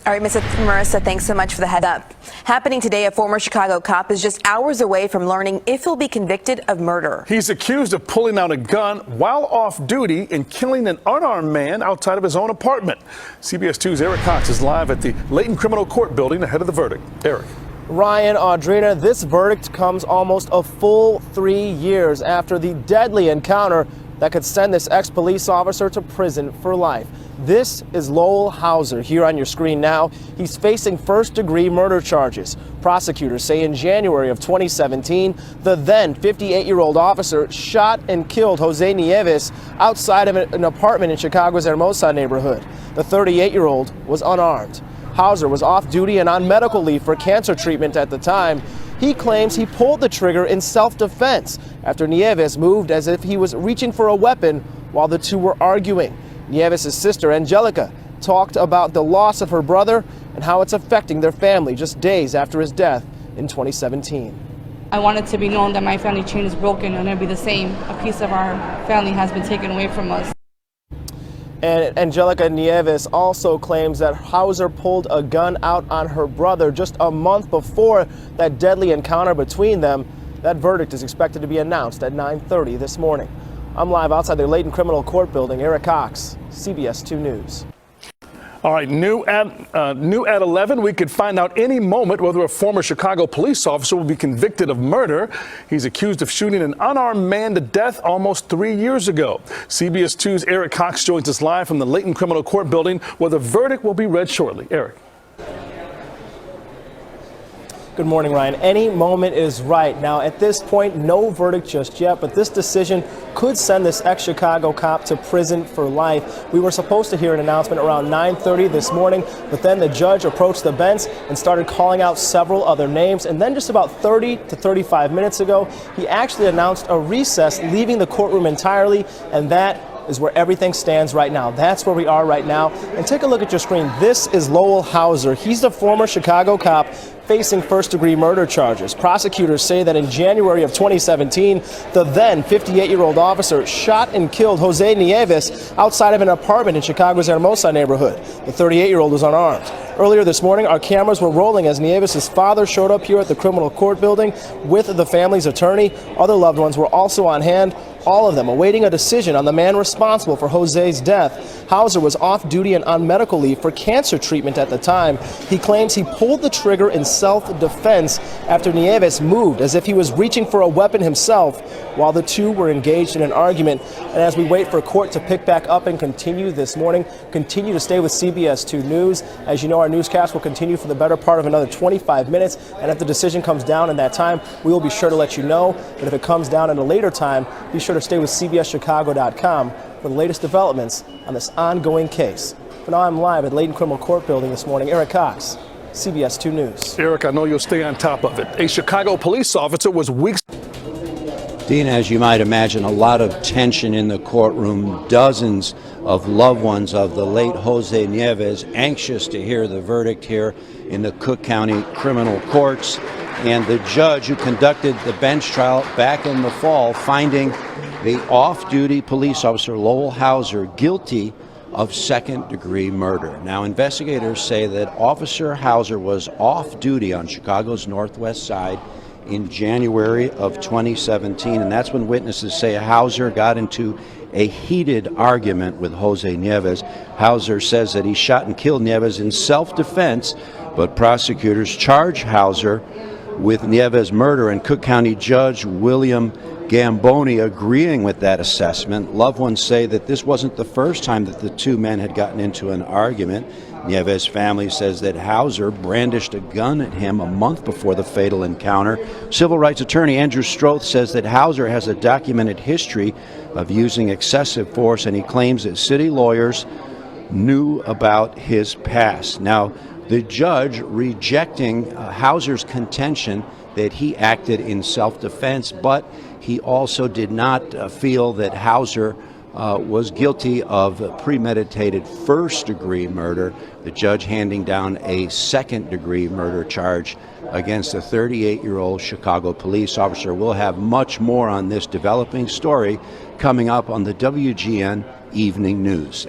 All right, Marissa, thanks so much for the head up. Happening today, a former Chicago cop is just hours away from learning if he'll be convicted of murder. He's accused of pulling out a gun while off duty and killing an unarmed man outside of his own apartment. CBS 2's Eric Cox is live at the Layton Criminal Court building ahead of the verdict. Eric. Ryan, Audrina, this verdict comes almost a full 3 years after the deadly encounter that could send this ex-police officer to prison for life. This is Lowell Houser here on your screen now. He's facing first-degree murder charges. Prosecutors say in January of 2017, the then 58-year-old officer shot and killed Jose Nieves outside of an apartment in Chicago's Hermosa neighborhood. The 38-year-old was unarmed. Houser was off duty and on medical leave for cancer treatment at the time. He claims he pulled the trigger in self-defense after Nieves moved as if he was reaching for a weapon while the two were arguing. Nieves' sister, Angelica, talked about the loss of her brother and how it's affecting their family just days after his death in 2017. I want it to be known that my family chain is broken and it'll be the same. A piece of our family has been taken away from us. And Angelica Nieves also claims that Houser pulled a gun out on her brother just a month before that deadly encounter between them. That verdict is expected to be announced at 9:30 this morning. I'm live outside the Layton Criminal Court building. Eric Cox, CBS 2 News. All right, new at 11, we could find out any moment whether a former Chicago police officer will be convicted of murder. He's accused of shooting an unarmed man to death almost 3 years ago. CBS 2's Eric Cox joins us live from the Layton Criminal Court building, where the verdict will be read shortly. Eric. Good morning, Ryan. Any moment is right. Now, at this point, no verdict just yet, but this decision could send this ex-Chicago cop to prison for life. We were supposed to hear an announcement around 9:30 this morning, but then the judge approached the bench and started calling out several other names. And then just about 30 to 35 minutes ago, he actually announced a recess, leaving the courtroom entirely, and that is where everything stands right now. That's where we are right now. And take a look at your screen. This is Lowell Houser. He's the former Chicago cop facing first-degree murder charges. Prosecutors say that in January of 2017, the then 58-year-old officer shot and killed Jose Nieves outside of an apartment in Chicago's Hermosa neighborhood. The 38-year-old was unarmed. Earlier this morning, our cameras were rolling as Nieves' father showed up here at the criminal court building with the family's attorney. Other loved ones were also on hand, all of them awaiting a decision on the man responsible for Jose's death. Houser was off duty and on medical leave for cancer treatment at the time. He claims he pulled the trigger in self-defense after Nieves moved as if he was reaching for a weapon himself while the two were engaged in an argument. And as we wait for court to pick back up and continue this morning, continue to stay with CBS 2 News. As you know, our newscast will continue for the better part of another 25 minutes. And if the decision comes down in that time, we will be sure to let you know. But if it comes down in a later time, be sure to stay with CBSChicago.com for the latest developments on this ongoing case. For now, I'm live at Layton Criminal Court building this morning. Eric Cox, CBS 2 News. Eric, I know you'll stay on top of it. A Chicago police officer was weeks. Dean, as you might imagine, a lot of tension in the courtroom. Dozens of loved ones of the late Jose Nieves anxious to hear the verdict here in the Cook County criminal courts. And the judge who conducted the bench trial back in the fall finding the off-duty police officer Lowell Houser guilty of second-degree murder. Now, investigators say that Officer Houser was off-duty on Chicago's northwest side in January of 2017, and that's when witnesses say Houser got into a heated argument with Jose Nieves. Houser says that he shot and killed Nieves in self-defense, but prosecutors charge Houser with Nieves' murder, and Cook County Judge William Gamboni agreeing with that assessment. Loved ones say that this wasn't the first time that the two men had gotten into an argument. Nieves' family says that Houser brandished a gun at him a month before the fatal encounter. Civil rights attorney Andrew Stroth says that Houser has a documented history of using excessive force, and he claims that city lawyers knew about his past. Now, the judge rejecting Houser's contention that he acted in self-defense, but he also did not feel that Houser was guilty of premeditated first-degree murder, the judge handing down a second-degree murder charge against a 38-year-old Chicago police officer. We'll have much more on this developing story coming up on the WGN Evening News.